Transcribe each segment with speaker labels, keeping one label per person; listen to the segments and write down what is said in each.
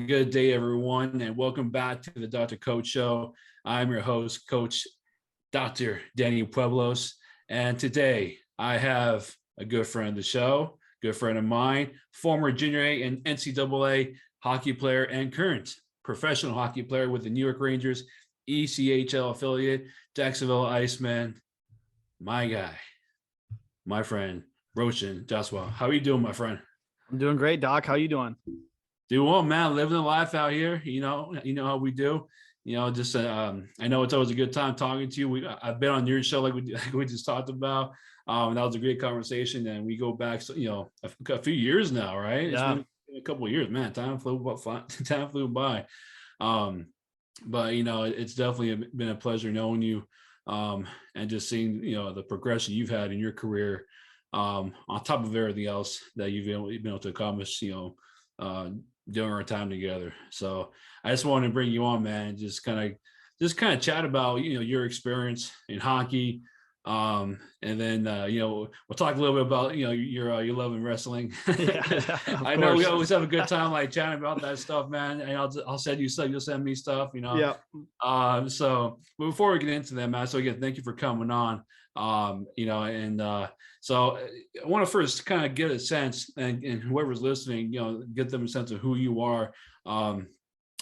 Speaker 1: good day, everyone, and welcome back to the Dr. Coach Show. I'm your host, Coach Dr. Danny Pueblos, and today I have a good friend of the show, good friend of mine, former Junior A and NCAA hockey player and current professional hockey player with the New York Rangers, ECHL affiliate, Jacksonville Iceman, my guy, my friend, Roshen Jaswal. How are you doing, my friend?
Speaker 2: I'm doing great, Doc. How you doing?
Speaker 1: Doing well, man. Living the life out here. You know how we do. Just I know it's always a good time talking to you. I've been on your show like we just talked about. That was a great conversation, and we go back, a few years now, right? It's
Speaker 2: Yeah.
Speaker 1: been a couple of years, man. Time flew by. Time flew by. But it's definitely been a pleasure knowing you, and just seeing the progression you've had in your career. On top of everything else that you've been able to accomplish, during our time together. So I just wanted to bring you on, man, and just kind of chat about your experience in hockey. And then we'll talk a little bit about your love in wrestling.
Speaker 2: Yeah, of
Speaker 1: I know we
Speaker 2: course.
Speaker 1: always have a good time like chatting about that stuff, man. And I'll send you stuff, you'll send me stuff,
Speaker 2: Yeah.
Speaker 1: So but before we get into that, man, so again, thank you for coming on. So I want to first kind of get a sense, and whoever's listening, get them a sense of who you are, and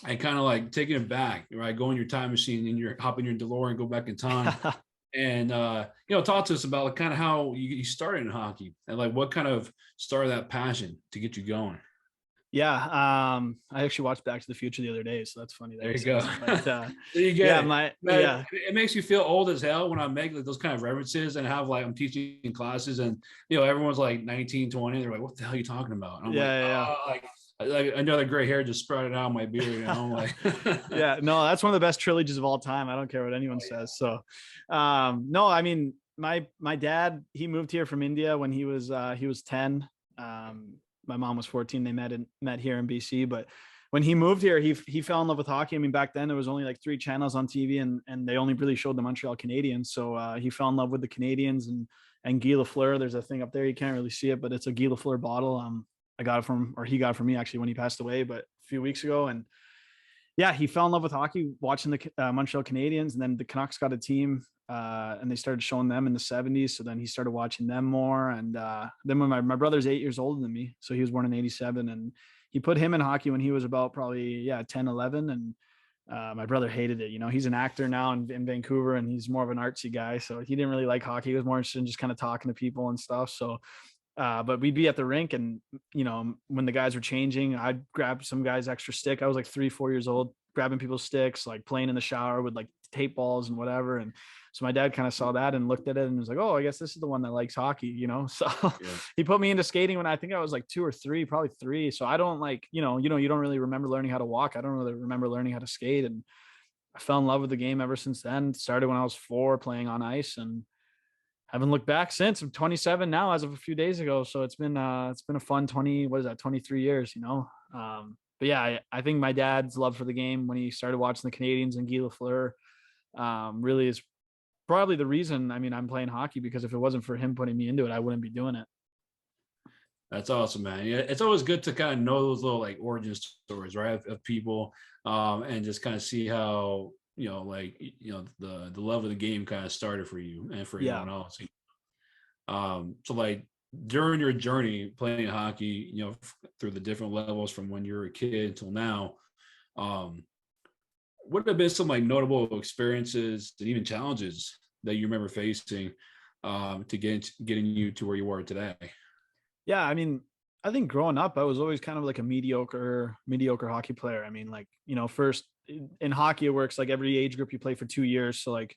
Speaker 1: kind of like taking it back, right? Go in your time machine and you're hopping your DeLorean, go back in time, and talk to us about like, kind of how you started in hockey and like what kind of started that passion to get you going.
Speaker 2: Yeah. I actually watched Back to the Future the other day, so that's funny.
Speaker 1: There you go.
Speaker 2: But,
Speaker 1: There you get
Speaker 2: yeah,
Speaker 1: it.
Speaker 2: my
Speaker 1: Man,
Speaker 2: yeah.
Speaker 1: it makes you feel old as hell when I make like those kind of references and have like I'm teaching classes and everyone's like 19, 20. They're like, what the hell are you talking about? And I'm like,
Speaker 2: Yeah.
Speaker 1: oh, like I know that gray hair just sprouted out of my beard. I'm like,
Speaker 2: Yeah. No, that's one of the best trilogies of all time. I don't care what anyone says. So, no, I mean, my dad, he moved here from India when he was 10. My mom was 14. They met here in BC, but when he moved here, he fell in love with hockey. I mean, back then there was only like 3 channels on TV, and they only really showed the Montreal Canadiens. So he fell in love with the Canadiens and Guy Lafleur. There's a thing up there, you can't really see it, but it's a Guy Lafleur bottle. I got it from, or he got it from me actually when he passed away, but a few weeks ago. And yeah, he fell in love with hockey watching the Montreal Canadiens, and then the Canucks got a team, and they started showing them in the 70s. So then he started watching them more. And then when my brother's 8 years older than me, so he was born in 87, and he put him in hockey when he was about probably 10, 11. And my brother hated it. He's an actor now in Vancouver, and he's more of an artsy guy. So he didn't really like hockey. He was more interested in just kind of talking to people and stuff. So but we'd be at the rink, and when the guys were changing, I'd grab some guy's extra stick. I was like 3, 4 years old, grabbing people's sticks, like playing in the shower with like tape balls and whatever. And so my dad kind of saw that and looked at it and was like, oh, I guess this is the one that likes hockey, so
Speaker 1: yeah.
Speaker 2: He put me into skating when I think I was like 2 or 3, probably 3. So I don't like, you don't really remember learning how to walk. I don't really remember learning how to skate. And I fell in love with the game ever since then. Started when I was 4 playing on ice, and haven't looked back since. I'm 27 now as of a few days ago. So it's been a fun 23 years, but yeah, I think my dad's love for the game when he started watching the Canadiens and Guy Lafleur, really is probably the reason. I mean, I'm playing hockey, because if it wasn't for him putting me into it, I wouldn't be doing it.
Speaker 1: That's awesome, man. Yeah, it's always good to kind of know those little like origin stories, right, of people, and just kind of see how the love of the game kind of started for you and for
Speaker 2: Yeah.
Speaker 1: everyone else. So like during your journey playing hockey, through the different levels from when you were a kid until now, what have been some like notable experiences and even challenges that you remember facing, to getting you to where you are today?
Speaker 2: Yeah. I mean, I think growing up, I was always kind of like a mediocre hockey player. I mean, like, first in hockey, it works like every age group you play for 2 years. So like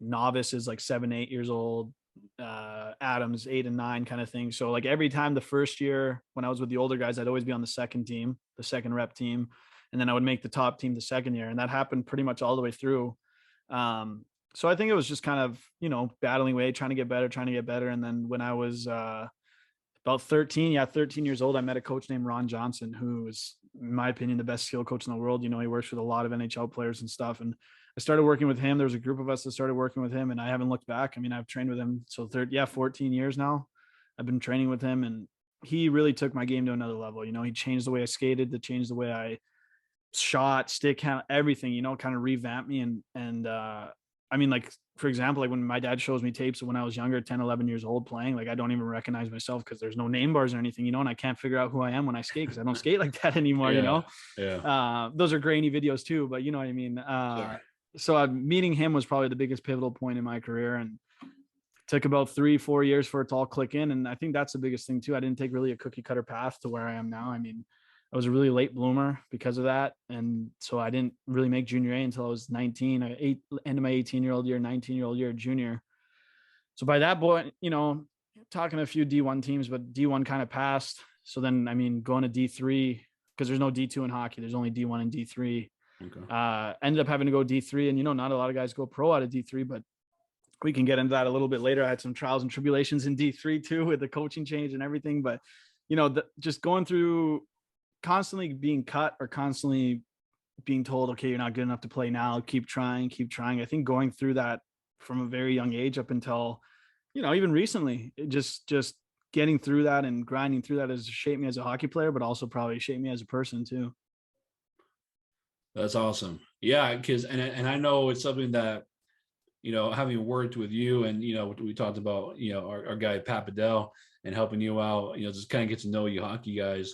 Speaker 2: novice is like 7, 8 years old, Adams 8 and 9 kind of thing. So like every time the first year when I was with the older guys, I'd always be on the second team, the second rep team. And then I would make the top team the second year. And that happened pretty much all the way through. So I think it was just kind of, battling away, trying to get better. And then when I was, about 13 years old, I met a coach named Ron Johnson, who is, in my opinion, the best skill coach in the world. He works with a lot of NHL players and stuff. And I started working with him. There was a group of us that started working with him, and I haven't looked back. I mean, I've trained with him. So 14 years now I've been training with him. And he really took my game to another level. You know, he changed the way I skated, to change the way I shot, stick count, everything, you know, kind of revamped me. And I mean, like, for example, like when my dad shows me tapes of when I was younger, 10, 11 years old playing, like I don't even recognize myself because there's no name bars or anything, you know, and I can't figure out who I am when I skate because I don't skate like that anymore, you
Speaker 1: Yeah.
Speaker 2: know.
Speaker 1: Yeah.
Speaker 2: Those are grainy videos too, but you know what I mean.
Speaker 1: Sure.
Speaker 2: So meeting him was probably the biggest pivotal point in my career, and took about 3-4 years for it to all click in. And I think that's the biggest thing too. I didn't take really a cookie cutter path to where I am now. I mean, I was a really late bloomer because of that. And so I didn't really make junior A until I was 19, end of my 18-year-old year, 19-year-old year, junior. So by that point, you know, talking to a few D1 teams, but D1 kind of passed. So then, I mean, going to D3, because there's no D2 in hockey, there's only D1 and D3.
Speaker 1: Okay.
Speaker 2: Ended up having to go D3. And, you know, not a lot of guys go pro out of D3, but we can get into that a little bit later. I had some trials and tribulations in D3 too, with the coaching change and everything. But, you know, just going through constantly being cut or constantly being told, okay, you're not good enough to play now. Keep trying, keep trying. I think going through that from a very young age up until, you know, even recently, it just getting through that and grinding through that has shaped me as a hockey player, but also probably shaped me as a person too.
Speaker 1: That's awesome. Yeah, because and I know it's something that, you know, having worked with you and, you know, we talked about, you know, our guy Pat Bedell and helping you out, you know, just kind of get to know you hockey guys.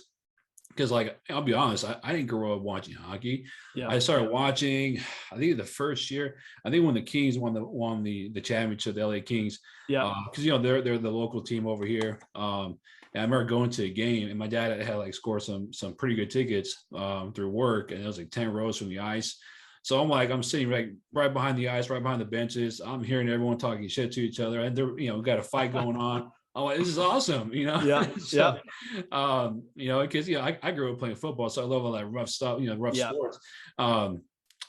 Speaker 1: Because, like, I'll be honest, I didn't grow up watching hockey.
Speaker 2: Yeah.
Speaker 1: I started watching, I think the first year, I think when the Kings won the championship, the LA Kings,
Speaker 2: Yeah.
Speaker 1: because you know they're the local team over here. And I remember going to a game, and my dad had like scored some pretty good tickets through work, and it was like 10 rows from the ice. So I'm sitting right behind the ice, right behind the benches. I'm hearing everyone talking shit to each other, and they're, you know, we got a fight going on. I'm like, this is awesome, you know.
Speaker 2: Yeah.
Speaker 1: So,
Speaker 2: Yeah.
Speaker 1: you know, because, you know, I grew up playing football, so I love all that rough stuff, you know, rough
Speaker 2: Yeah.
Speaker 1: sports. Um,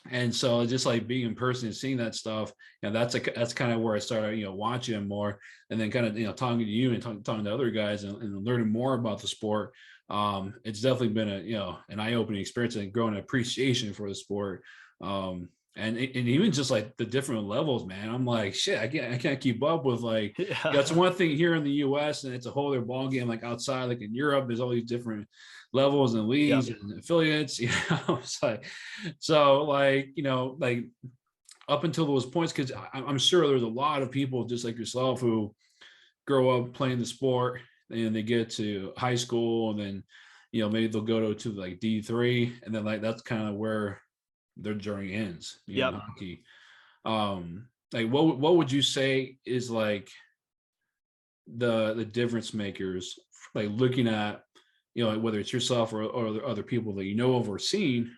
Speaker 1: and so just like being in person and seeing that stuff, and that's kind of where I started, you know, watching them more, and then kind of, you know, talking to you and talking to other guys and learning more about the sport. It's definitely been a, you know, an eye-opening experience and growing appreciation for the sport. Um, and even just like the different levels, man, I'm like, shit, I can't keep up with, like,
Speaker 2: Yeah.
Speaker 1: that's one thing here in the US, and it's a whole other ball game. Like outside, like in Europe, there's all these different levels and leagues and affiliates, you know. It's like, so like, you know, like up until those points, because I'm sure there's a lot of people just like yourself who grow up playing the sport and they get to high school, and then, you know, maybe they'll go to like D3, and then like that's kind of where their journey ends, you know, in
Speaker 2: Yep.
Speaker 1: hockey. Like what would you say is like the difference makers, like looking at, you know, whether it's yourself or other people that you know of or seen,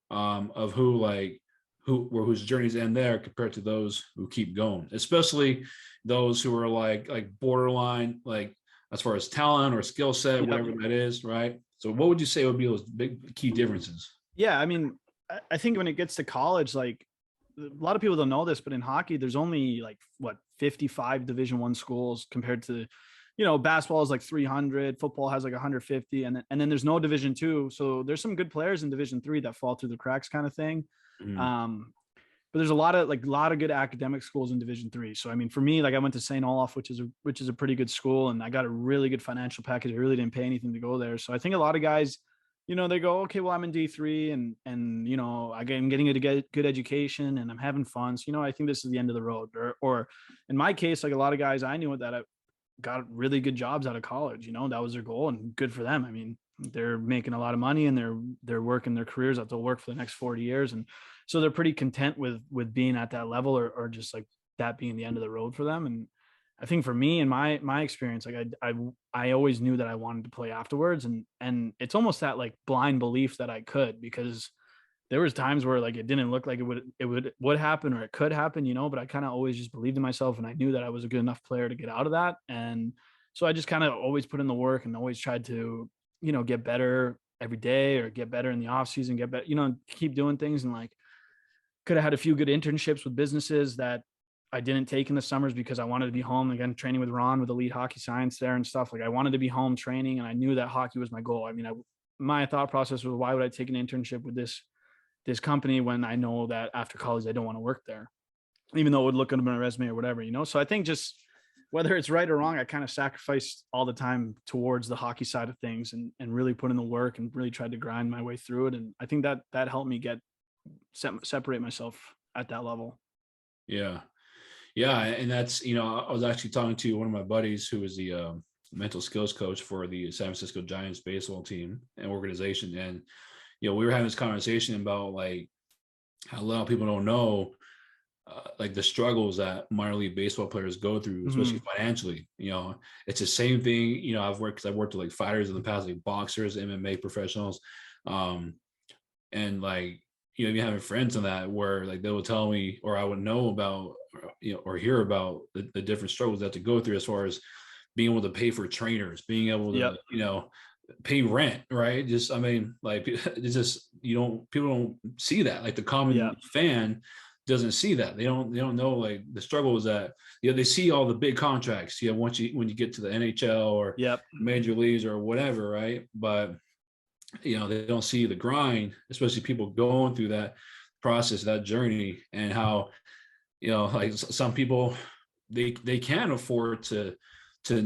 Speaker 1: of who like whose journeys end there compared to those who keep going, especially those who are like borderline, like as far as talent or skill set,
Speaker 2: Yep.
Speaker 1: whatever that is, right? So what would you say would be those big key differences?
Speaker 2: Yeah. I mean, I think when it gets to college, like a lot of people don't know this, but in hockey, there's only like what 55 Division I schools compared to, you know, basketball is like 300, football has like 150, and then there's no Division II. So there's some good players in Division III that fall through the cracks, kind of thing.
Speaker 1: Mhm.
Speaker 2: But there's a lot of good academic schools in Division III. So I mean, for me, like I went to St. Olaf, which is a pretty good school, and I got a really good financial package. I really didn't pay anything to go there. So I think a lot of guys, you know, they go, okay, well, I'm in D3, and you know, I'm getting a good education and I'm having fun. So, you know, I think this is the end of the road. Or in my case, like a lot of guys I knew that I got really good jobs out of college. You know, that was their goal, and good for them. I mean, they're making a lot of money and they're working their careers that they'll work for the next 40 years. And so they're pretty content with being at that level, or just like that being the end of the road for them. And I think for me and my experience, like I always knew that I wanted to play afterwards. And it's almost that like blind belief that I could, because there was times where like it didn't look like it would happen or it could happen, you know, but I kind of always just believed in myself, and I knew that I was a good enough player to get out of that. And so I just kind of always put in the work and always tried to, you know, get better every day, or get better in the off season, get better, you know, keep doing things. And like could have had a few good internships with businesses that I didn't take in the summers because I wanted to be home, again, training with Ron with Elite Hockey Science there and stuff. Like I wanted to be home training, and I knew that hockey was my goal. I mean, my thought process was, why would I take an internship with this company when I know that after college I don't want to work there, even though it would look good on my resume or whatever, you know? So I think just whether it's right or wrong, I kind of sacrificed all the time towards the hockey side of things, and really put in the work and really tried to grind my way through it. And I think that helped me separate myself at that level.
Speaker 1: Yeah. Yeah. And that's, I was actually talking to one of my buddies who is the mental skills coach for the San Francisco Giants baseball team and organization. And, we were having this conversation about like how a lot of people don't know like the struggles that minor league baseball players go through, especially
Speaker 2: Mm-hmm.
Speaker 1: financially. It's the same thing. I've worked with like fighters in the past, like boxers, MMA professionals, um, and like even having friends in that where like they will tell me, or I would know about, or hear about the different struggles that to go through as far as being able to pay for trainers, being able
Speaker 2: Yep.
Speaker 1: to pay rent, right? Just I mean, like it's just people don't see that. Like the common
Speaker 2: Yep.
Speaker 1: fan doesn't see that. They don't know like the struggles that they see all the big contracts. When you get to the NHL or
Speaker 2: Yep.
Speaker 1: major leagues or whatever, right? But they don't see the grind, especially people going through that process, that journey, and how like some people they can afford to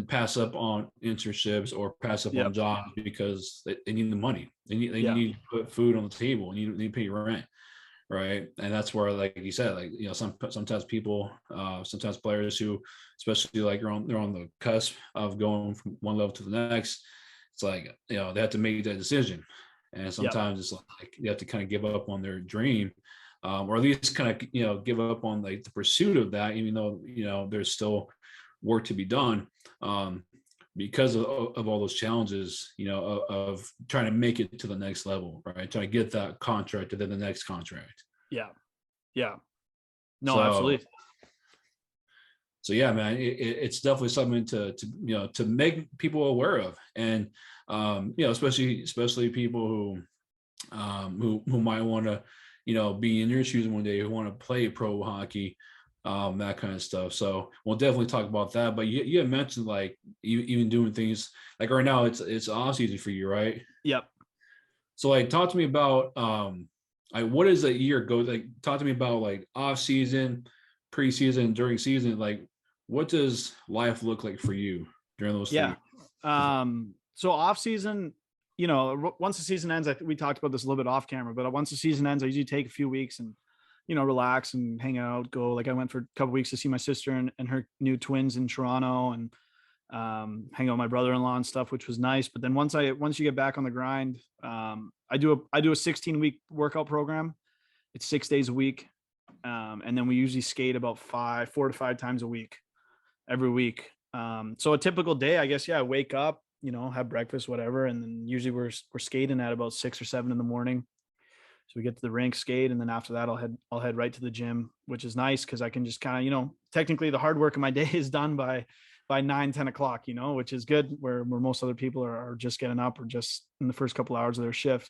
Speaker 1: pass up on internships or pass up on
Speaker 2: Yep.
Speaker 1: jobs because they need the money. They
Speaker 2: Yeah.
Speaker 1: need to put food on the table. They need to pay rent, right? And that's where, like you said, like sometimes people, sometimes players who, especially like they're on the cusp of going from one level to the next. It's like they have to make that decision, and
Speaker 2: Yep.
Speaker 1: sometimes it's like they have to kind of give up on their dream, or at least kind of give up on like the pursuit of that, even though there's still work to be done, because of all those challenges, of trying to make it to the next level, right? Trying to get that contract and then the next contract.
Speaker 2: Yeah. Yeah. No,
Speaker 1: So,
Speaker 2: absolutely.
Speaker 1: so yeah, man, it's definitely something to make people aware of, and especially people who might want to be in your shoes one day, who want to play pro hockey, that kind of stuff. So we'll definitely talk about that. But you had mentioned like even doing things like right now it's off season for you, right?
Speaker 2: Yep.
Speaker 1: So like talk to me about like what is a year go like talk to me about like off season, preseason, during season, like what does life look like for you during those
Speaker 2: Yeah.
Speaker 1: three?
Speaker 2: So off season, once the season ends, we talked about this a little bit off camera, but once the season ends, I usually take a few weeks and, relax and hang out, go, like I went for a couple weeks to see my sister and her new twins in Toronto, and hang out with my brother-in-law and stuff, which was nice. But then once you get back on the grind, I do a 16-week workout program. It's 6 days a week. And then we usually skate about 4 to 5 times a week, every week. So a typical day, I guess, yeah, I wake up, have breakfast, whatever. And then usually we're skating at about 6 or 7 in the morning. So we get to the rink, skate, and then after that, I'll head right to the gym, which is nice because I can just kind of, technically the hard work of my day is done by 9, 10 o'clock, which is good. Where most other people are just getting up or just in the first couple hours of their shift.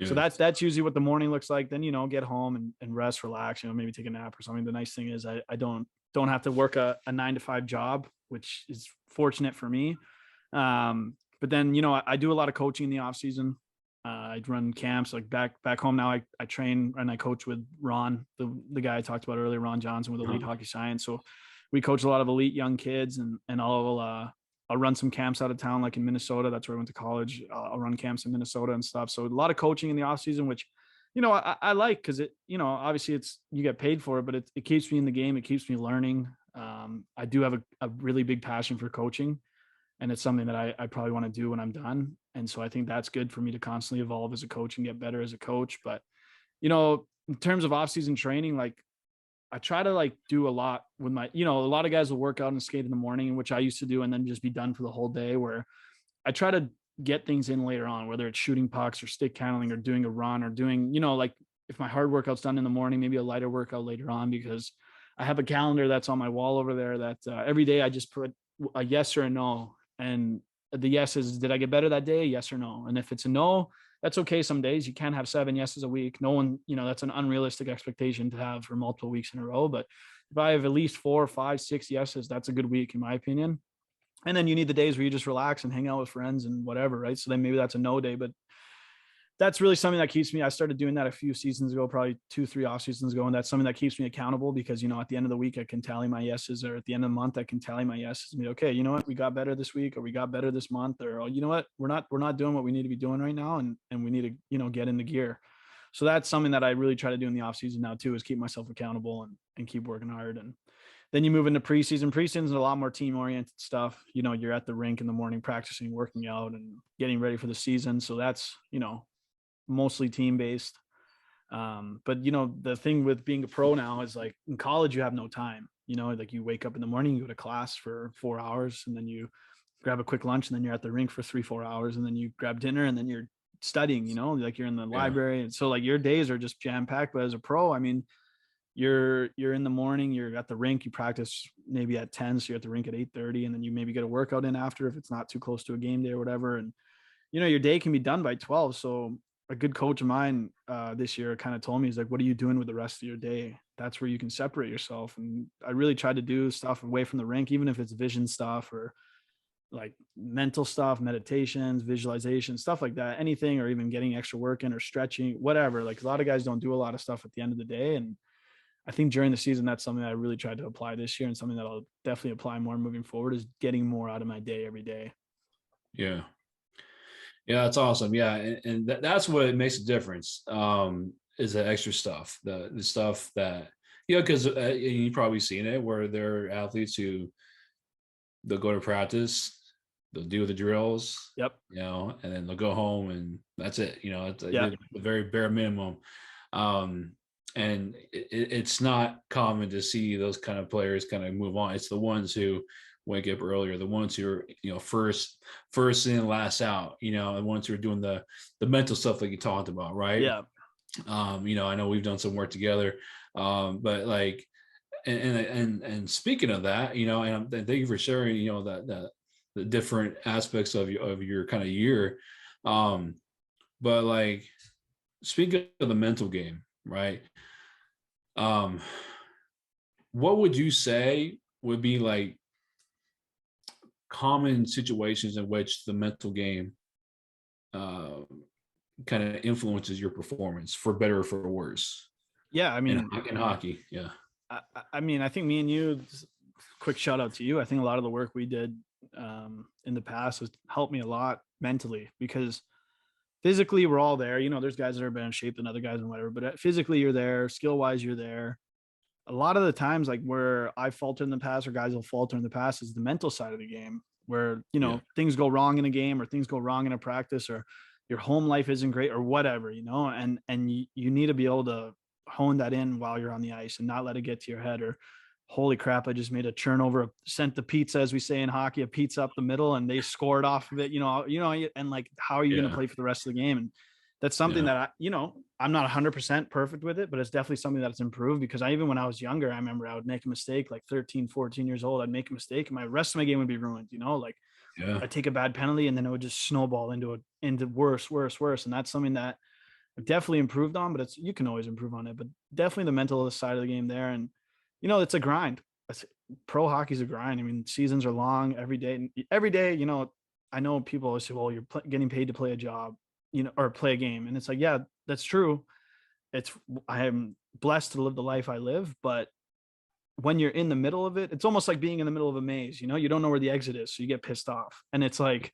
Speaker 2: So
Speaker 1: Yeah.
Speaker 2: that's usually what the morning looks like. Then get home and rest, relax, maybe take a nap or something. The nice thing is I don't have to work a 9 to 5 job, which is fortunate for me. But then I do a lot of coaching in the off season. I run camps like back home now. I train and I coach with Ron, the guy I talked about earlier, Ron Johnson with Elite Hockey Science. So we coach a lot of elite young kids, and I'll run some camps out of town, like in Minnesota. That's where I went to college. I'll run camps in Minnesota and stuff. So a lot of coaching in the off season, which I like because it obviously you get paid for it, but it keeps me in the game. It keeps me learning. I do have a really big passion for coaching, and it's something that I probably want to do when I'm done. And so I think that's good for me to constantly evolve as a coach and get better as a coach. But, in terms of off-season training, like I try to like do a lot with my, a lot of guys will work out and skate in the morning, which I used to do, and then just be done for the whole day, where I try to get things in later on, whether it's shooting pucks or stick handling or doing a run or doing, like if my hard workout's done in the morning, maybe a lighter workout later on, because I have a calendar that's on my wall over there that every day I just put a yes or a no. And the yes is, did I get better that day? Yes or no. And if it's a no, that's okay. Some days you can't have 7 yeses a week. No one, that's an unrealistic expectation to have for multiple weeks in a row. But if I have at least 4, 5, 6 yeses, that's a good week in my opinion. And then you need the days where you just relax and hang out with friends and whatever, right? So then maybe that's a no day. But that's really something that keeps me. I started doing that a few seasons ago, probably 2-3 off seasons ago. And that's something that keeps me accountable because, at the end of the week, I can tally my yeses, or at the end of the month, I can tally my yeses and be, okay, you know what, we got better this week, or we got better this month, or, oh, you know what, we're not doing what we need to be doing right now. And we need to, get into gear. So that's something that I really try to do in the off season now too, is keep myself accountable and keep working hard. And then you move into preseason. Preseason is a lot more team oriented stuff. You're at the rink in the morning, practicing, working out, and getting ready for the season. So that's, mostly team based. But the thing with being a pro now is, like, in college, you have no time, like you wake up in the morning, you go to class for 4 hours, and then you grab a quick lunch, and then you're at the rink for 3-4 hours, and then you grab dinner, and then you're studying, like you're in the library. And so, like, your days are just jam packed. But as a pro, I mean, you're in the morning, you're at the rink, you practice maybe at 10, so you're at the rink at 8:30, and then you maybe get a workout in after if it's not too close to a game day or whatever. And your day can be done by 12. So a good coach of mine this year kind of told me, he's like, what are you doing with the rest of your day? That's where you can separate yourself. And I really tried to do stuff away from the rink, even if it's vision stuff or like mental stuff, meditations, visualization, stuff like that, anything, or even getting extra work in or stretching, whatever. Like, a lot of guys don't do a lot of stuff at the end of the day. And I think during the season, that's something that I really tried to apply this year, and something that I'll definitely apply more moving forward, is getting more out of my day every day.
Speaker 1: Yeah. Yeah, that's awesome. Yeah, and that's what makes a difference. Is the extra stuff, the stuff that, because you've probably seen it where there are athletes who they'll go to practice, they'll do the drills,
Speaker 2: Yep.
Speaker 1: and then they'll go home and that's it. It's
Speaker 2: Yeah.
Speaker 1: the very bare minimum. And it's not common to see those kind of players kind of move on. It's the ones who wake up earlier, the ones who are, first in, last out, the ones who are doing the mental stuff like you talked about, right?
Speaker 2: Yeah.
Speaker 1: I know we've done some work together, but like, and speaking of that, and thank you for sharing, that the different aspects of your kind of year, but like, speaking of the mental game, right? What would you say would be like common situations in which the mental game kind of influences your performance, for better or for worse?
Speaker 2: Yeah. I mean,
Speaker 1: in hockey. Yeah.
Speaker 2: I mean, I think me and you, quick shout out to you. I think a lot of the work we did in the past has helped me a lot mentally, because physically we're all there. There's guys that are better in shape than other guys and whatever, but physically you're there, skill wise you're there. A lot of the times, like, where I falter in the past, or guys will falter in the past, is the mental side of the game, where,
Speaker 1: Yeah.
Speaker 2: things go wrong in a game, or things go wrong in a practice, or your home life isn't great, or whatever, and you need to be able to hone that in while you're on the ice and not let it get to your head. Or, holy crap, I just made a turnover, sent the pizza, as we say in hockey, a pizza up the middle, and they scored off of it, and like, how are you going to play for the rest of the game? And that's something that I'm not 100% perfect with it, but it's definitely something that's improved, because even when I was younger, I remember I would make a mistake, like 13, 14 years old, I'd make a mistake and my rest of my game would be ruined, like,
Speaker 1: Yeah.
Speaker 2: I'd take a bad penalty and then it would just snowball into worse. And that's something that I've definitely improved on, but you can always improve on it, but definitely the mental side of the game there. And, it's a grind. Pro hockey's a grind. I mean, seasons are long every day, I know people always say, well, you're getting paid to play a job, or play a game. And it's like, yeah, that's true. I am blessed to live the life I live, but when you're in the middle of it, it's almost like being in the middle of a maze, you don't know where the exit is. So you get pissed off, and it's like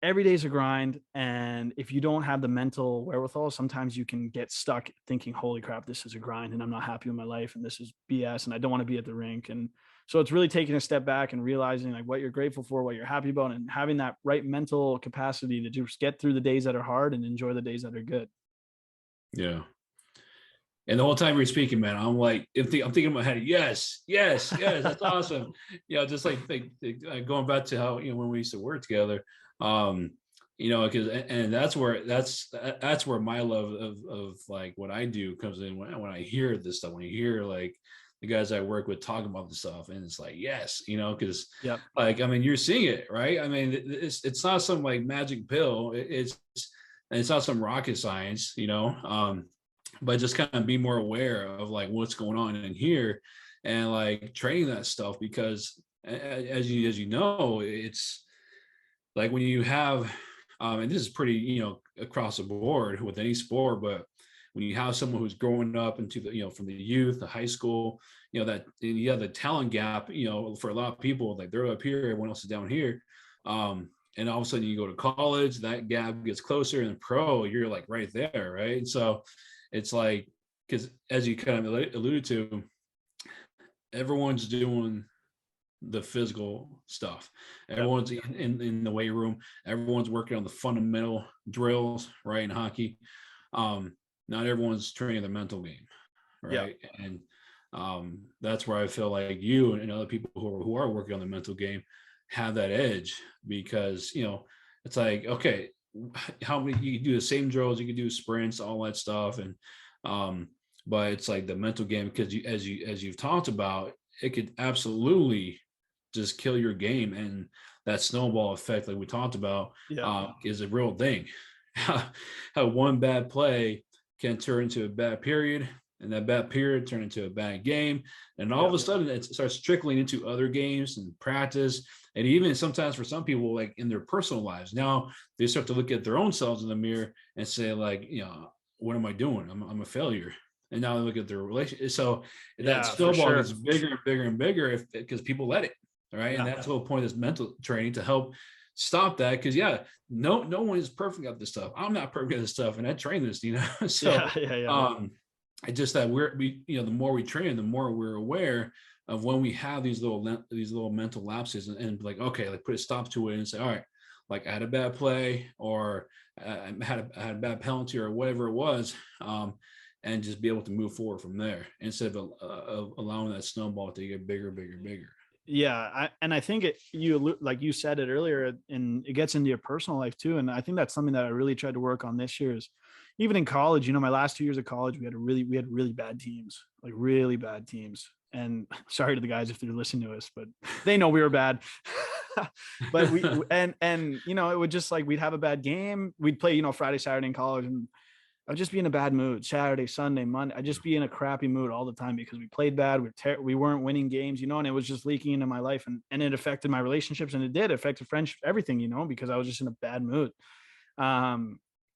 Speaker 2: every day's a grind. And if you don't have the mental wherewithal, sometimes you can get stuck thinking, holy crap, this is a grind and I'm not happy with my life and this is BS and I don't want to be at the rink. And so it's really taking a step back and realizing, like, what you're grateful for, what you're happy about, and having that right mental capacity to just get through the days that are hard and enjoy the days that are good.
Speaker 1: Yeah. And the whole time you're speaking, man, I'm like, I'm thinking in my head, yes, that's awesome. Just like going back to how, when we used to work together, because, and that's where my love of like what I do comes in, when I hear this stuff, when you hear like the guys I work with talking about the stuff, and it's like, yes, because like, I mean, you're seeing it, right? I mean, it's not some like magic pill. It's not some rocket science, but just kind of be more aware of like what's going on in here, and like training that stuff, because as you know, it's like when you have And this is pretty, across the board with any sport, but when you have someone who's growing up into the, from the youth, the high school, that you have the talent gap, for a lot of people, like they're up here, everyone else is down here. And all of a sudden you go to college, that gap gets closer, and pro, you're like right there, right? And so it's like, because as you kind of alluded to, everyone's doing the physical stuff.
Speaker 2: Yep.
Speaker 1: Everyone's in the weight room. Everyone's working on the fundamental drills, right? In hockey, not everyone's training the mental game,
Speaker 2: Yep.
Speaker 1: right? And that's where I feel like you and other people who are working on the mental game have that edge, because it's like, okay, how many, you can do the same drills, you can do sprints, all that stuff, and but it's like the mental game, because as you've talked about, it could absolutely just kill your game, and that snowball effect, like we talked about,
Speaker 2: Yep.
Speaker 1: is a real thing. How one bad play can turn into a bad period, and that bad period turn into a bad game, and all of
Speaker 2: Yep.
Speaker 1: a sudden it starts trickling into other games and practice, and even sometimes for some people, like in their personal lives, now they start to look at their own selves in the mirror and say, like, what am I doing? I'm a failure. And now they look at their relationship. So that
Speaker 2: Yeah, for
Speaker 1: snowball
Speaker 2: sure.
Speaker 1: gets bigger and bigger and bigger because people let it. Right. And
Speaker 2: Yeah.
Speaker 1: that's the whole point of this mental training, to help stop that. Because no one is perfect at this stuff. I'm not perfect at this stuff, and I train this, So
Speaker 2: Yeah. Yeah. Yeah.
Speaker 1: it's just that the more we train, the more we're aware of when we have these little mental lapses, and like, okay, like put a stop to it and say, all right, like I had a bad play, or I had a bad penalty, or whatever it was, and just be able to move forward from there, instead of allowing that snowball to get bigger, bigger, bigger.
Speaker 2: Yeah, I think like you said it earlier, and it gets into your personal life too. And I think that's something that I really tried to work on this year. Is even in college, my last 2 years of college, we had really bad teams, like really bad teams. And sorry to the guys if they're listening to us, but they know we were bad. But and it would just, like, we'd have a bad game, we'd play Friday, Saturday in college, and I'd just be in a bad mood. Saturday, Sunday, Monday, I'd just be in a crappy mood all the time because we played bad. We weren't winning games, and it was just leaking into my life, and it affected my relationships, and it did affect friendship, everything, because I was just in a bad mood.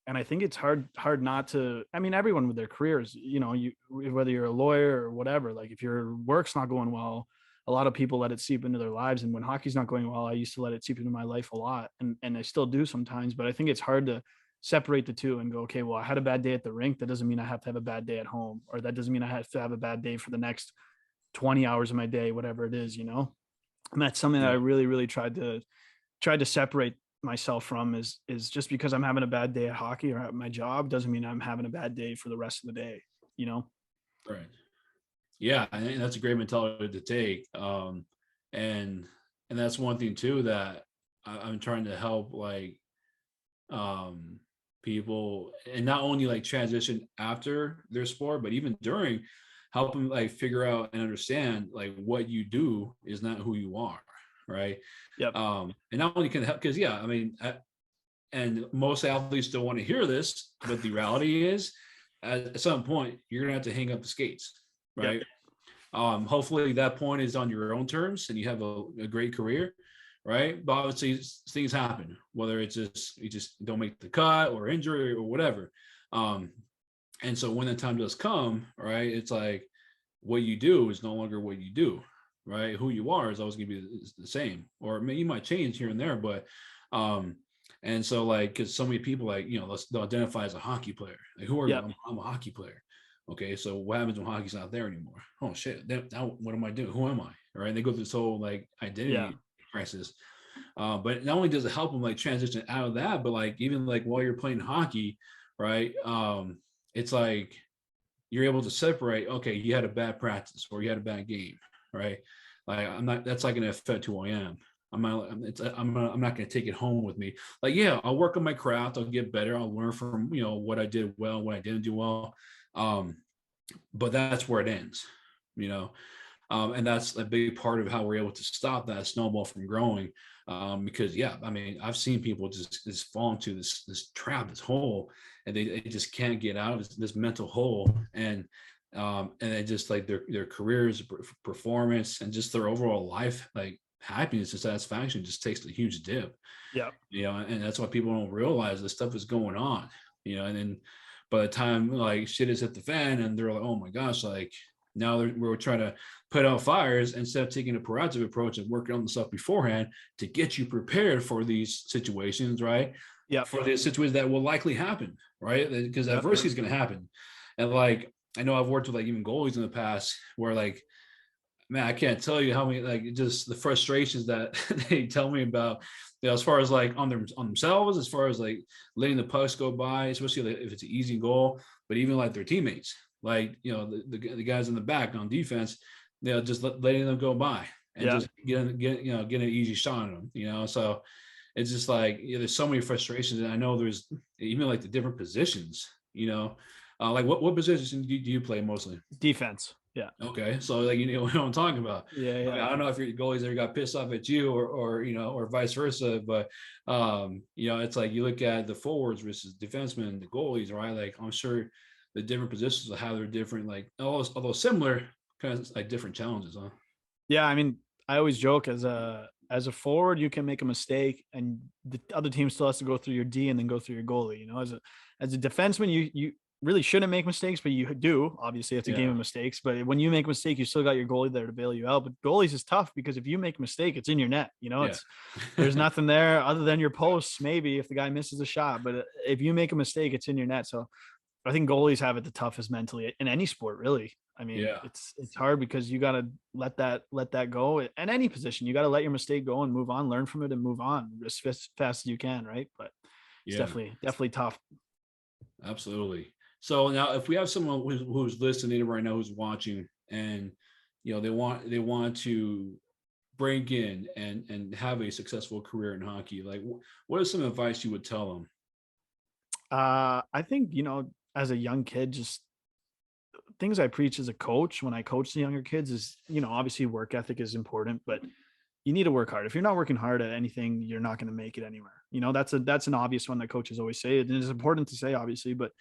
Speaker 2: And I think it's hard not to. I mean, everyone with their careers, whether you're a lawyer or whatever, like if your work's not going well, a lot of people let it seep into their lives. And when hockey's not going well, I used to let it seep into my life a lot, and I still do sometimes. But I think it's hard to separate the two and go, okay, well, I had a bad day at the rink. That doesn't mean I have to have a bad day at home, or that doesn't mean I have to have a bad day for the next 20 hours of my day, whatever it is, And that's something that I
Speaker 1: Yeah.
Speaker 2: really, really tried to separate myself from, is just because I'm having a bad day at hockey or at my job doesn't mean I'm having a bad day for the rest of the day.
Speaker 1: Right. Yeah, I think that's a great mentality to take. And that's one thing too that I'm trying to help, like, um people, and not only like transition after their sport, but even during, help them like figure out and understand, like, what you do is not who you are, right?
Speaker 2: Yep.
Speaker 1: And not only can help, because and most athletes don't want to hear this, but the reality is, at some point you're gonna have to hang up the skates,
Speaker 2: Yep.
Speaker 1: right? Hopefully that point is on your own terms and you have a great career, right? But obviously things happen, whether it's just you just don't make the cut, or injury, or whatever. Um, and so when the time does come, right, it's like what you do is no longer what you do, right? Who you are is always going to be the same, or maybe you might change here and there, but um, and so, like, because so many people, like, they'll identify as a hockey player. Like, who are you?
Speaker 2: Yep.
Speaker 1: I'm a hockey player. Okay, so what happens when hockey's not there anymore? Oh shit! Now what am I doing? Who am I? All right, they go through this whole like
Speaker 2: Yeah.
Speaker 1: identity crisis. But not only does it help them like transition out of that, but like even like while you're playing hockey, right? It's like you're able to separate. Okay, you had a bad practice, or you had a bad game, right? Like I'm not. That's not going to affect who I am. I'm not going to take it home with me. Like, yeah, I'll work on my craft. I'll get better. I'll learn from what I did well, what I didn't do well. But that's where it ends. You know, and that's a big part of how we're able to stop that snowball from growing. Because yeah, I mean, I've seen people just fall into this trap, this hole, and they just can't get out of this mental hole, and they just like their careers, performance, and just their overall life like happiness and satisfaction just takes a huge dip.
Speaker 2: Yeah.
Speaker 1: And that's why people don't realize this stuff is going on, and then by the time like shit has hit the fan and they're like, oh my gosh, like now we're trying to put out fires instead of taking a proactive approach and working on the stuff beforehand to get you prepared for these situations, right?
Speaker 2: Yeah.
Speaker 1: For the situations that will likely happen, right? Because adversity is going to happen. And like, I know I've worked with like even goalies in the past where like, man, I can't tell you how many like just the frustrations that they tell me about, as far as like on themselves, as far as like letting the pucks go by, especially like if it's an easy goal, but even like their teammates, like the guys in the back on defense, just letting them go by and just get an easy shot on them, So it's just like there's so many frustrations, and I know there's even like the different positions, like what position do you play mostly?
Speaker 2: Defense. Yeah.
Speaker 1: Okay, so like what I'm talking about.
Speaker 2: Yeah.
Speaker 1: I mean, I don't know if your goalies ever got pissed off at you or vice versa, but it's like you look at the forwards versus defensemen, the goalies, right? Like I'm sure the different positions will have their different, like although similar, kind of like different challenges, huh?
Speaker 2: Yeah, I mean, I always joke as a forward, you can make a mistake, and the other team still has to go through your D and then go through your goalie. As a defenseman, you really shouldn't make mistakes, but you do. Obviously, it's a game of mistakes. But when you make a mistake, you still got your goalie there to bail you out. But goalies is tough because if you make a mistake, it's in your net. It's there's nothing there other than your posts, maybe if the guy misses a shot. But if you make a mistake, it's in your net. So I think goalies have it the toughest mentally in any sport, really. I mean, it's hard because you got to let that go in any position. You got to let your mistake go and move on, learn from it and move on as fast as you can. Right. But it's definitely tough.
Speaker 1: Absolutely. So now if we have someone who's listening right now, who's watching, and, they want to break in and have a successful career in hockey, like what is some advice you would tell them?
Speaker 2: I think, as a young kid, just things I preach as a coach when I coach the younger kids is, obviously work ethic is important, but you need to work hard. If you're not working hard at anything, you're not going to make it anywhere. That's an obvious one that coaches always say. It is important to say, obviously, but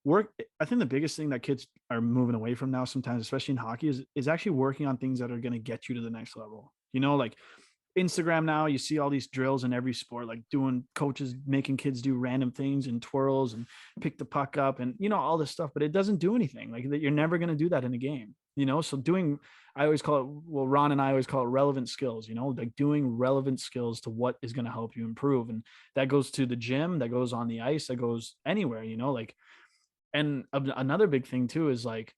Speaker 2: work. I think the biggest thing that kids are moving away from now, sometimes, especially in hockey, is actually working on things that are going to get you to the next level. Like Instagram now, you see all these drills in every sport, like doing coaches making kids do random things and twirls and pick the puck up and, all this stuff, but it doesn't do anything. Like that, you're never going to do that in a game, So I always call it, well, Ron and I always call it relevant skills, like doing relevant skills to what is going to help you improve. And that goes to the gym, that goes on the ice, that goes anywhere, like, and another big thing too is like,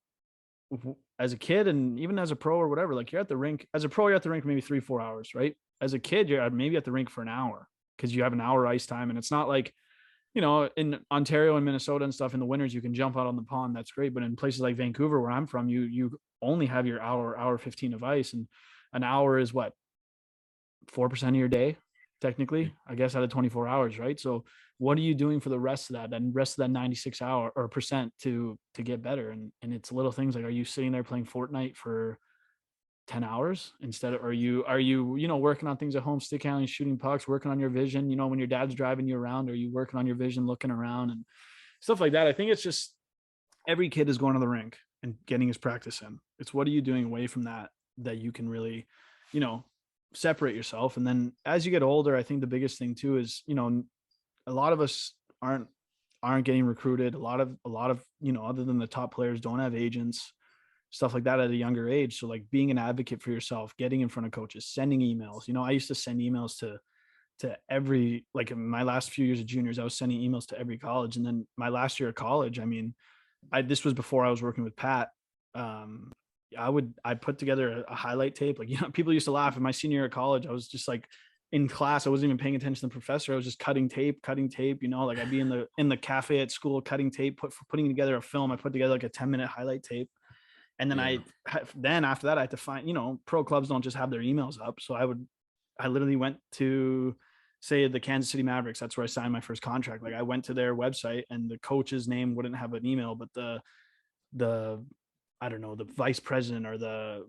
Speaker 2: as a kid and even as a pro or whatever, like you're at the rink as a pro, you're at the rink maybe 3-4 hours, right? As a kid, you're maybe at the rink for an hour because you have an hour ice time. And it's not like, in Ontario and Minnesota and stuff in the winters, you can jump out on the pond. That's great. But in places like Vancouver, where I'm from, you only have your hour 15 of ice. And an hour is what, 4% of your day, technically, I guess, out of 24 hours, right? So what are you doing for the rest of that? And rest of that 96 hour or percent to get better? And it's little things like, are you sitting there playing Fortnite for 10 hours instead of, are you working on things at home, stick handling, shooting pucks, working on your vision, when your dad's driving you around, are you working on your vision, looking around and stuff like that? I think it's just every kid is going to the rink and getting his practice in. It's what are you doing away from that you can really, separate yourself. And then as you get older, I think the biggest thing too is, a lot of us aren't getting recruited. A lot of, other than the top players, don't have agents, stuff like that at a younger age. So like being an advocate for yourself, getting in front of coaches, sending emails. I used to send emails to every, like in my last few years of juniors, I was sending emails to every college. And then my last year of college, I mean, this was before I was working with Pat. I put together a highlight tape. Like, people used to laugh. In my senior year of college, I was just like in class, I wasn't even paying attention to the professor. I was just cutting tape, like I'd be in the cafe at school, cutting tape, putting together a film. I put together like a 10-minute highlight tape. And then then after that, I had to find, pro clubs don't just have their emails up. So I literally went to, say, the Kansas City Mavericks. That's where I signed my first contract. Like I went to their website and the coach's name wouldn't have an email, but the I don't know, the vice president or the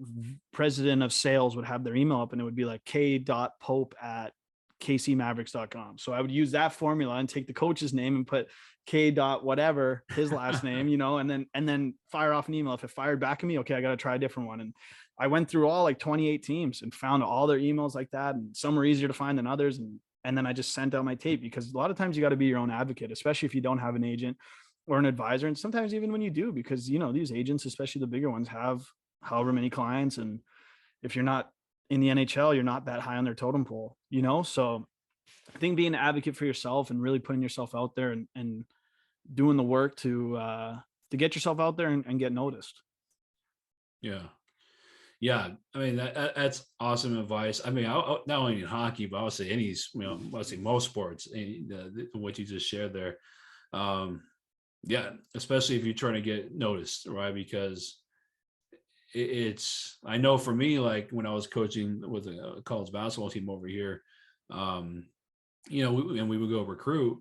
Speaker 2: president of sales would have their email up, and it would be like k.pope@kcmavericks.com. So I would use that formula and take the coach's name and put K dot whatever his last name, and then fire off an email. If it fired back at me, okay, I got to try a different one. And I went through all like 28 teams and found all their emails like that. And some were easier to find than others. And then I just sent out my tape, because a lot of times you got to be your own advocate, especially if you don't have an agent or an advisor. And sometimes even when you do, because, these agents, especially the bigger ones, have however many clients. And if you're not in the NHL, you're not that high on their totem pole, So I think being an advocate for yourself and really putting yourself out there and doing the work to get yourself out there and get noticed.
Speaker 1: Yeah. Yeah. I mean, that's awesome advice. I mean, not only in hockey, but I would say I would say most sports, what you just shared there. Yeah, especially if you're trying to get noticed, right? Because I know for me, like when I was coaching with a college basketball team over here, we would go recruit.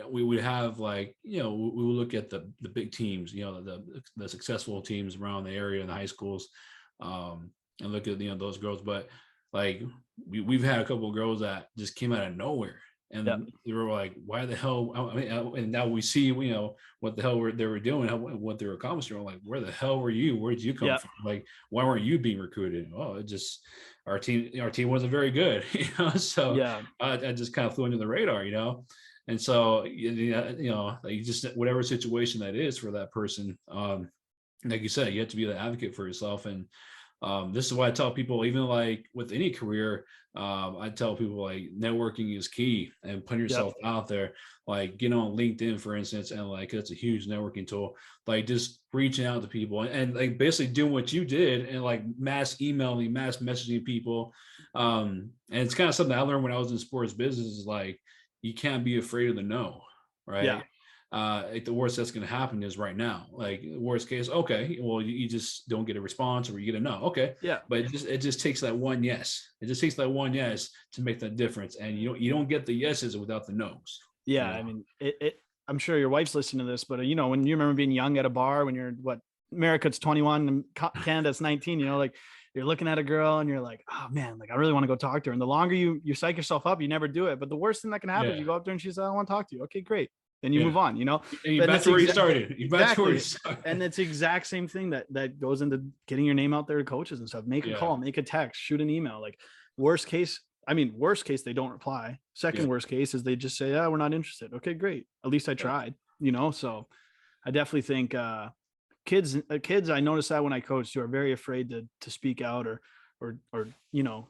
Speaker 1: We would have like, we would look at the big teams, the successful teams around the area in the high schools, and look at, those girls. But like we've had a couple of girls that just came out of nowhere. And they were like, why the hell? I mean, and now we see, what the hell they were doing, what they were accomplishing. We're like, where the hell were you? Where did you come from? Like, why weren't you being recruited? Oh, it just, our team wasn't very good, So I just kind of flew under the radar, And so, like just whatever situation that is for that person, like you said, you have to be the advocate for yourself. And this is why I tell people, even like with any career, I tell people like networking is key, and putting yourself out there, like get on LinkedIn, for instance, and like that's a huge networking tool. Like just reaching out to people and like basically doing what you did and like mass emailing, mass messaging people. And it's kind of something I learned when I was in sports business, is like you can't be afraid of the no, right?
Speaker 2: Yeah.
Speaker 1: Like the worst that's going to happen is right now. Like worst case, okay, well you just don't get a response, or you get a no, okay.
Speaker 2: Yeah.
Speaker 1: But it just takes that one yes. It just takes that one yes to make that difference, and you don't get the yeses without the nos.
Speaker 2: Yeah, I mean, I'm sure your wife's listening to this, but when you remember being young at a bar, when you're America's 21 and Canada's 19, like you're looking at a girl and you're like, oh man, like I really want to go talk to her. And the longer you psych yourself up, you never do it. But the worst thing that can happen is you go up there and she says, I want to talk to you. Okay, great. Then you move on,
Speaker 1: And you're back to where you started.
Speaker 2: Exactly. And it's the exact same thing that goes into getting your name out there to coaches and stuff. Make a call, make a text, shoot an email. Like worst case, they don't reply. Second worst case is they just say, we're not interested. Okay, great. At least I tried, So I definitely think kids, I noticed that when I coached, who are very afraid to speak out or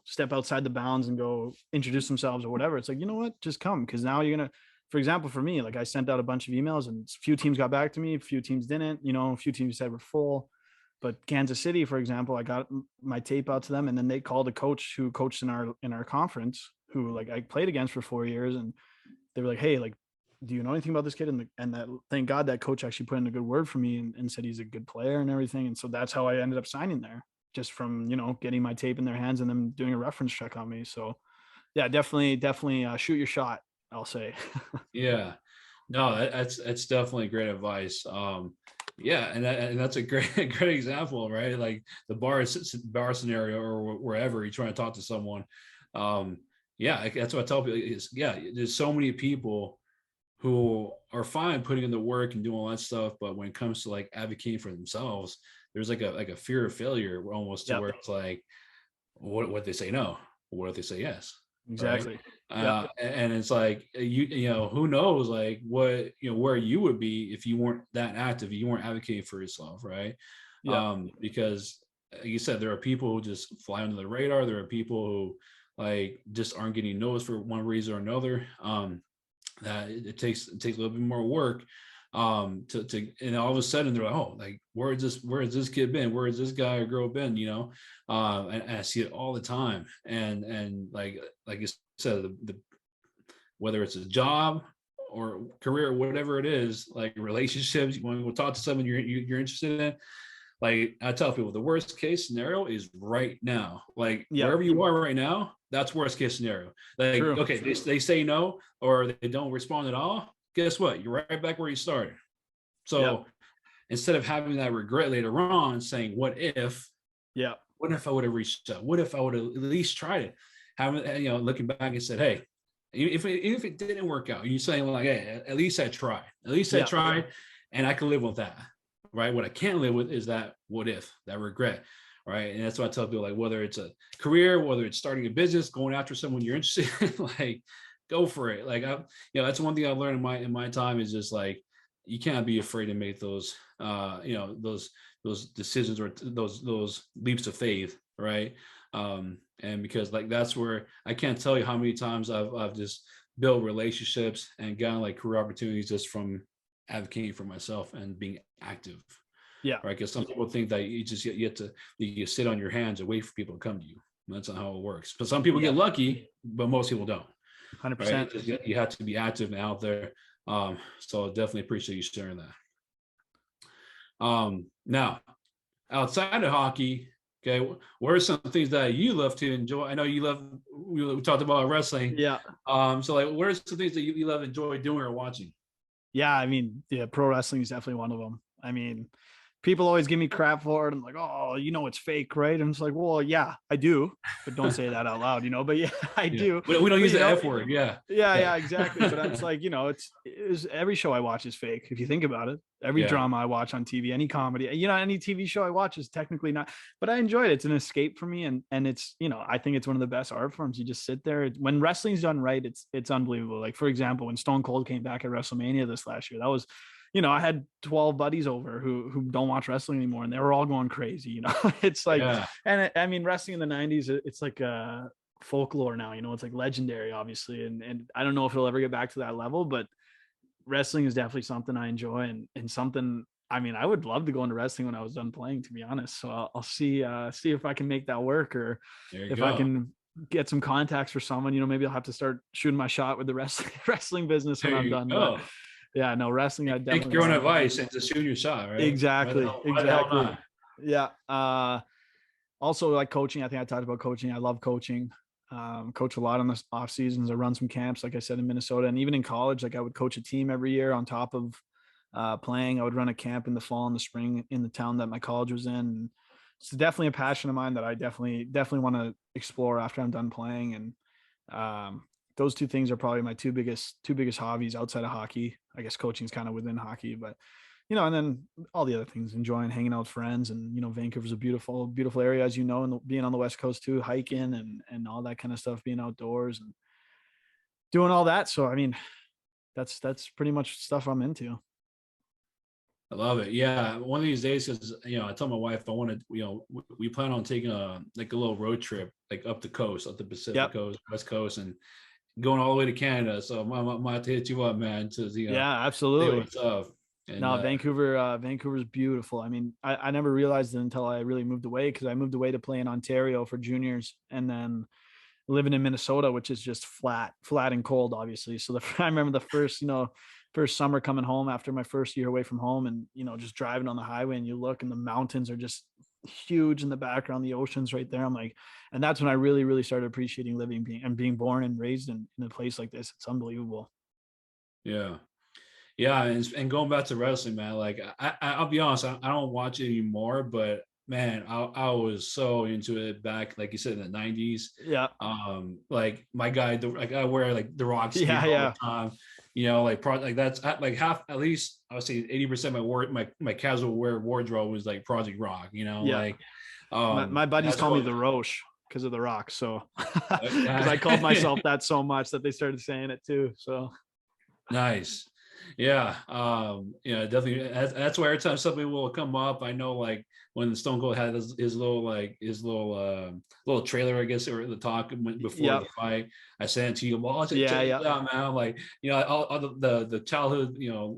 Speaker 2: step outside the bounds and go introduce themselves or whatever. It's like, you know what, just come. Because now you're going to, for example, for me, like I sent out a bunch of emails and a few teams got back to me, a few teams didn't, a few teams said we're full. But Kansas City, for example, I got my tape out to them, and then they called a coach who coached in our conference, who like I played against for 4 years, and they were like, hey, like, do you know anything about this kid? And that, thank God that coach actually put in a good word for me and said he's a good player and everything. And so that's how I ended up signing there, just from, getting my tape in their hands and them doing a reference check on me. So yeah, definitely shoot your shot, I'll say.
Speaker 1: Yeah, no, that's definitely great advice. Yeah, and that's a great example, right? Like the bar scenario or wherever you're trying to talk to someone. Yeah, that's what I tell people is, there's so many people who are fine putting in the work and doing all that stuff, but when it comes to like advocating for themselves, there's like a fear of failure almost to where it's like, what they say no, what if they say yes?
Speaker 2: Exactly.
Speaker 1: Right? And it's like who knows like what where you would be if you weren't that active, you weren't advocating for yourself, right? Because like you said, there are people who just fly under the radar. There are people who like just aren't getting noticed for one reason or another. That it takes a little bit more work to and all of a sudden they're like, oh, like where has this kid been, where has this guy or girl been, and I see it all the time. And like you said, the whether it's a job or career or whatever it is, like relationships, you want to go talk to someone you're interested in. Like I tell people, the worst case scenario is right now. Like wherever you are right now, that's worst case scenario. Like, okay, they say no or they don't respond at all. Guess what? You're right back where you started. So instead of having that regret later on, saying, what if I would have reached out? What if I would have at least tried it? Having, looking back and said, hey, Even if it didn't work out, you're saying like, hey, at least I tried. At least I
Speaker 2: Yeah.
Speaker 1: tried, and I can live with that, right? What I can't live with is that what if, that regret, right? And that's why I tell people, like, whether it's a career, whether it's starting a business, going after someone you're interested in, like, go for it. Like, that's one thing I've learned in my time is just like, you can't be afraid to make those, those decisions or those leaps of faith, right? And because like that's where I can't tell you how many times I've just built relationships and gotten like career opportunities just from advocating for myself and being active,
Speaker 2: Yeah.
Speaker 1: right? Because some people think that you have to you sit on your hands and wait for people to come to you. That's not how it works. But some people
Speaker 2: Yeah.
Speaker 1: get lucky, but most people don't, right?
Speaker 2: 100%.
Speaker 1: You have to be active and out there. So I definitely appreciate you sharing that. Now, outside of hockey, okay, what are some things that you love to enjoy? I know you love. We talked about wrestling.
Speaker 2: Yeah.
Speaker 1: So like, what are some things that you love enjoy doing or watching?
Speaker 2: Yeah, I mean, yeah, pro wrestling is definitely one of them. I mean, people always give me crap for it. I'm like, oh, it's fake, right? And it's like, well, yeah, I do, but don't say that out loud, But yeah, I
Speaker 1: Yeah,
Speaker 2: do.
Speaker 1: we don't
Speaker 2: But
Speaker 1: use the F word. Yeah,
Speaker 2: yeah,
Speaker 1: yeah,
Speaker 2: yeah, exactly. But it's like, it's every show I watch is fake. If you think about it, every
Speaker 1: yeah,
Speaker 2: drama I watch on TV, any comedy, any TV show I watch is technically not, but I enjoy it. It's an escape for me. And it's, I think it's one of the best art forms. You just sit there when wrestling's done right. It's unbelievable. Like for example, when Stone Cold came back at WrestleMania this last year, that was, I had 12 buddies over who don't watch wrestling anymore, and they were all going crazy. It's like,
Speaker 1: yeah.
Speaker 2: and I mean, wrestling in the '90s, it's like folklore now. It's like legendary, obviously, and I don't know if it'll ever get back to that level, but wrestling is definitely something I enjoy, and something. I mean, I would love to go into wrestling when I was done playing, to be honest. So I'll see if I can make that work, or
Speaker 1: There you
Speaker 2: if I
Speaker 1: go.
Speaker 2: can get some contacts for someone. Maybe I'll have to start shooting my shot with the wrestling business when
Speaker 1: There
Speaker 2: I'm
Speaker 1: you
Speaker 2: done. But
Speaker 1: go.
Speaker 2: yeah, no, wrestling, I
Speaker 1: Take
Speaker 2: definitely
Speaker 1: your own
Speaker 2: love.
Speaker 1: advice and just shoot your shot, right?
Speaker 2: Exactly,
Speaker 1: Why the hell
Speaker 2: exactly.
Speaker 1: not?
Speaker 2: Yeah. Also like coaching. I think I talked about coaching. I love coaching. Coach a lot in the off seasons. I run some camps, like I said, in Minnesota, and even in college, like I would coach a team every year on top of playing. I would run a camp in the fall and the spring in the town that my college was in. And it's definitely a passion of mine that I definitely want to explore after I'm done playing. And those two things are probably my two biggest hobbies outside of hockey. I guess coaching is kind of within hockey, but and then all the other things, enjoying hanging out with friends. And Vancouver's a beautiful area, as and being on the West Coast too, hiking and all that kind of stuff, being outdoors and doing all that. So I mean, that's pretty much stuff I'm into.
Speaker 1: I love it. Yeah, one of these days, because I told my wife I want to. We plan on taking a little road trip, like up the coast, up the Pacific
Speaker 2: Yep.
Speaker 1: coast, West Coast, and going all the way to Canada. So I might have to hit you up, man, to
Speaker 2: Yeah,
Speaker 1: see
Speaker 2: absolutely.
Speaker 1: what's up. And
Speaker 2: No, Vancouver's beautiful. I mean, I never realized it until I really moved away, because I moved away to play in Ontario for juniors, and then living in Minnesota, which is just flat and cold, obviously. So I remember the first summer coming home after my first year away from home, and just driving on the highway, and you look and the mountains are just huge in the background, the ocean's right there. I'm like, and that's when I really, really started appreciating living, being born and raised in a place like this. It's unbelievable.
Speaker 1: yeah. Yeah, and going back to wrestling, man. Like I'll be honest, I don't watch it anymore, but man, I was so into it back, like you said, in the '90s.
Speaker 2: Yeah.
Speaker 1: Like my guy, like I wear like the Rock's gear
Speaker 2: Yeah.
Speaker 1: all
Speaker 2: Yeah.
Speaker 1: the time. Like that's like half, at least I would say 80% of my casual wear wardrobe was like Project Rock.
Speaker 2: Yeah.
Speaker 1: Like
Speaker 2: My buddies
Speaker 1: that's
Speaker 2: call me
Speaker 1: what.
Speaker 2: the Roche because of the Rock. So because I called myself that so much that they started saying it too. So
Speaker 1: Nice. Yeah. Definitely. That's why every time something will come up, I know like when Stone Cold had his little trailer, I guess, or the talk before
Speaker 2: yep.
Speaker 1: the fight, I sent it to you. Well, check
Speaker 2: Yeah.
Speaker 1: this
Speaker 2: Yeah.
Speaker 1: out, man. I'm like, all the childhood,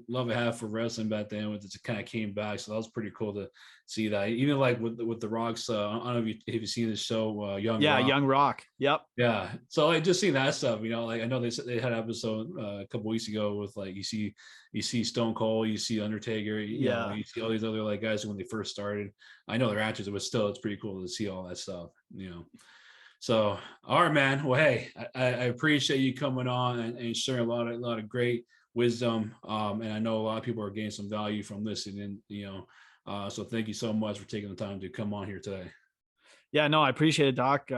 Speaker 1: love I have for wrestling back then, with it kind of came back. So that was pretty cool to see that. Even like with the Rocks, I don't know if you've seen this show, Young
Speaker 2: Yeah.
Speaker 1: Rock.
Speaker 2: Young Rock. Yep.
Speaker 1: Yeah, so like just seeing that stuff, like I know they had an episode a couple weeks ago with like you see Stone Cold, you see Undertaker,
Speaker 2: Yeah.
Speaker 1: you see all these other like guys when they first started. I know they're actors, but still, it's pretty cool to see all that stuff. So, all right, man. Well, hey, I appreciate you coming on and sharing a lot of great wisdom. And I know a lot of people are getting some value from listening. So thank you so much for taking the time to come on here today.
Speaker 2: Yeah, no, I appreciate it, Doc.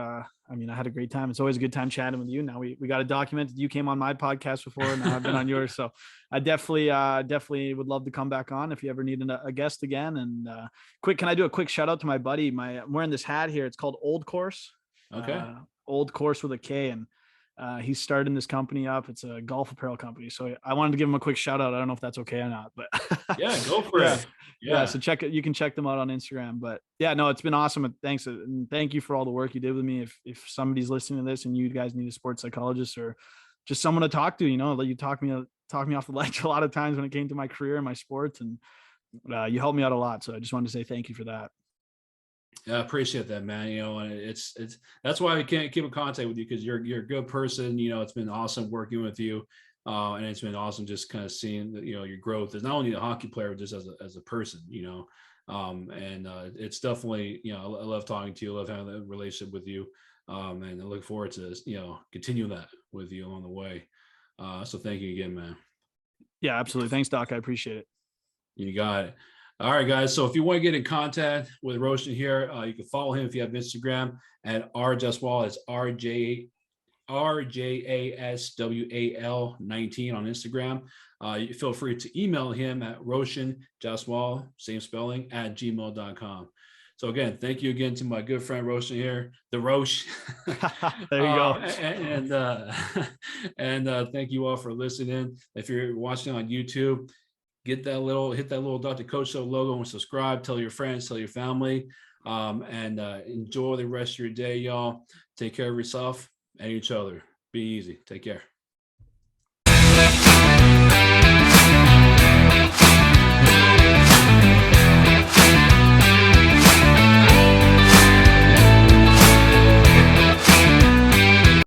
Speaker 2: I mean, I had a great time. It's always a good time chatting with you. Now we got to document that you came on my podcast before. Now I've been on yours. So I definitely would love to come back on if you ever need a guest again. And can I do a quick shout out to my buddy? I'm wearing this hat here. It's called Old Course.
Speaker 1: Okay.
Speaker 2: Old Course with a K. And he's starting this company up. It's a golf apparel company. So I wanted to give him a quick shout out. I don't know if that's okay or not, but
Speaker 1: Yeah, go for it.
Speaker 2: Yeah. So you can check them out on Instagram, but yeah, no, it's been awesome. And thank you for all the work you did with me. If somebody's listening to this and you guys need a sports psychologist or just someone to talk to, you talk me off the ledge a lot of times when it came to my career and my sports, and you helped me out a lot. So I just wanted to say thank you for that.
Speaker 1: Yeah, I appreciate that, man. And it's that's why I can't keep in contact with you, because you're a good person. It's been awesome working with you. And it's been awesome just kind of seeing that, your growth as not only a hockey player, but just as a person, and it's definitely, I love talking to you. I love having a relationship with you. And I look forward to, continue that with you along the way. So thank you again, man.
Speaker 2: Yeah, absolutely. Thanks, Doc. I appreciate it.
Speaker 1: You got it. All right, guys. So if you want to get in contact with Roshen here, you can follow him if you have Instagram at RJaswal. It's RJASWAL 19 on Instagram. You feel free to email him at Roshen Jaswal, same spelling, at gmail.com. So again, thank you again to my good friend Roshen here, the Roche.
Speaker 2: There you go.
Speaker 1: And thank you all for listening. If you're watching on YouTube, hit that little Dr. Coach Show logo and subscribe. Tell your friends, tell your family, and enjoy the rest of your day, y'all. Take care of yourself and each other. Be easy. Take care.